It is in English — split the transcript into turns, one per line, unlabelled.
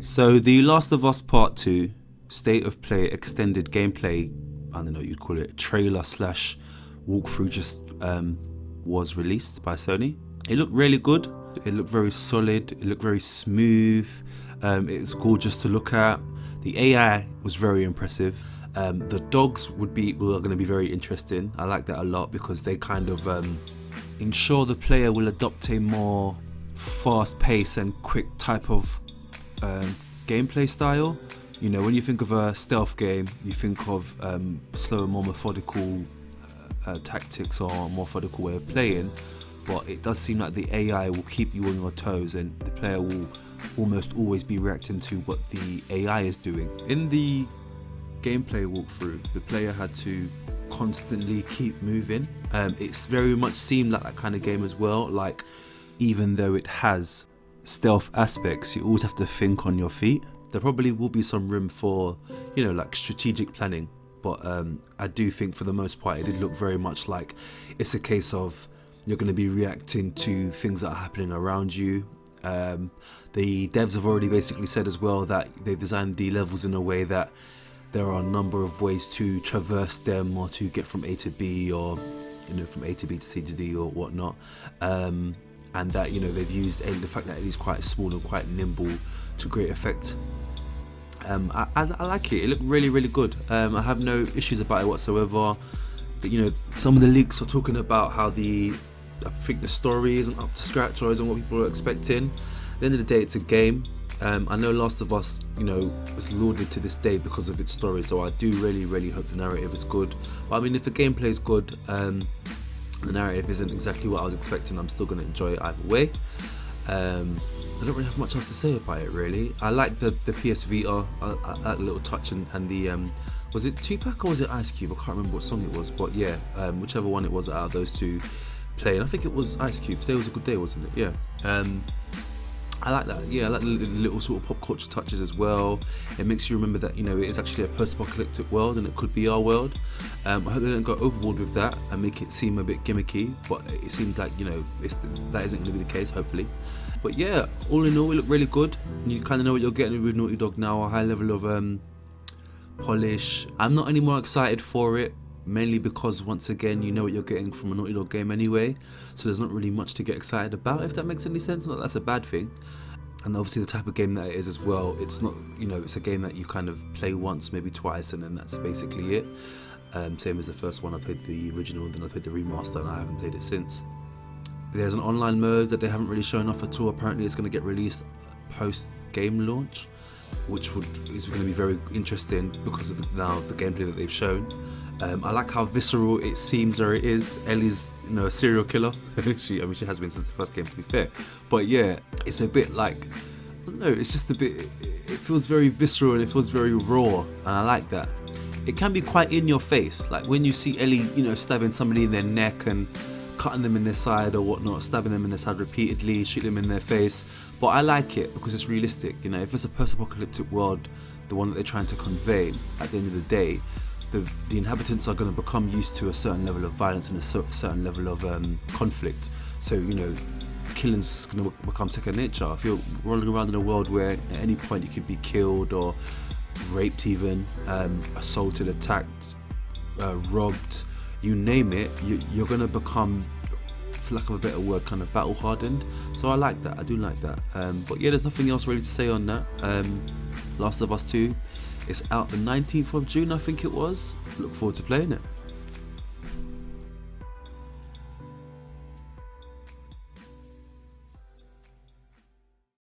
So the Last of Us Part 2 State of Play extended gameplay, I don't know what you'd call it, trailer slash walkthrough just was released by Sony. It looked really good. It looked very solid. It looked very smooth. It's gorgeous to look at. The AI was very impressive. The dogs were going to be very interesting. I like that a lot because they kind of ensure the player will adopt a more fast pace and quick type of gameplay style. You know, when you think of a stealth game, you think of slower, more methodical tactics or a more methodical way of playing, but it does seem like the AI will keep you on your toes and the player will almost always be reacting to what the AI is doing. In the gameplay walkthrough, the player had to constantly keep moving. It's very much seemed like that kind of game as well. Like, even though it has stealth aspects, you always have to think on your feet. There probably will be some room for, you know, like strategic planning, but I do think for the most part it did look very much like it's a case of you're going to be reacting to things that are happening around you. The devs have already basically said as well that they've designed the levels in a way that there are a number of ways to traverse them or to get from A to B, or, you know, from A to B to C to D or whatnot. And that, you know, they've used the fact that it is quite small and quite nimble to great effect. I like it. It looked really, really good. I have no issues about it whatsoever. But, you know, some of the leaks are talking about how I think the story isn't up to scratch or isn't what people are expecting. At the end of the day, it's a game. I know Last of Us, you know, is lauded to this day because of its story, so I do really, really hope the narrative is good. But I mean, if the gameplay is good, the narrative isn't exactly what I was expecting, I'm still going to enjoy it either way. I don't really have much else to say about it, really. I like the PS Vita, I like the little touch and the, was it Tupac or was it Ice Cube? I can't remember what song it was, but yeah, whichever one it was out of those two playing. I think it was Ice Cube. Today was a good day, wasn't it? Yeah. I like that. Yeah, I like the little sort of pop culture touches as well. It makes you remember that, you know, it is actually a post-apocalyptic world and it could be our world. I hope they don't go overboard with that and make it seem a bit gimmicky, but it seems like, you know, that isn't going to be the case, hopefully. But yeah, all in all, it looked really good. You kind of know what you're getting with Naughty Dog now, a high level of polish. I'm not any more excited for it, mainly because, once again, you know what you're getting from a Naughty Dog game anyway, so there's not really much to get excited about, if that makes any sense. Not that's a bad thing. And obviously the type of game that it is as well, it's not, you know, it's a game that you kind of play once, maybe twice, and then that's basically it. Same as the first one, I played the original, then I played the remaster, and I haven't played it since. There's an online mode that they haven't really shown off at all. Apparently it's going to get released post game launch, which is going to be very interesting because of the gameplay that they've shown. I like how visceral it seems, or it is. Ellie's, you know, a serial killer. she has been since the first game, to be fair. But yeah, it's a bit like, I don't know, it's just a bit, it feels very visceral and it feels very raw, and I like that. It can be quite in your face, like when you see Ellie, you know, stabbing somebody in their neck and cutting them in their side or whatnot, stabbing them in their side repeatedly, shooting them in their face. But I like it because it's realistic. You know, if it's a post-apocalyptic world, the one that they're trying to convey, at the end of the day, the inhabitants are going to become used to a certain level of violence and a certain level of conflict. So, you know, killing's going to become second nature. If you're rolling around in a world where at any point you could be killed or raped even, assaulted, attacked, robbed, you name it, you're going to become, for lack of a better word, kind of battle hardened. So I like that, I do like that. But yeah, there's nothing else really to say on that. Last of Us 2, it's out the 19th of June, I think it was. Look forward to playing it.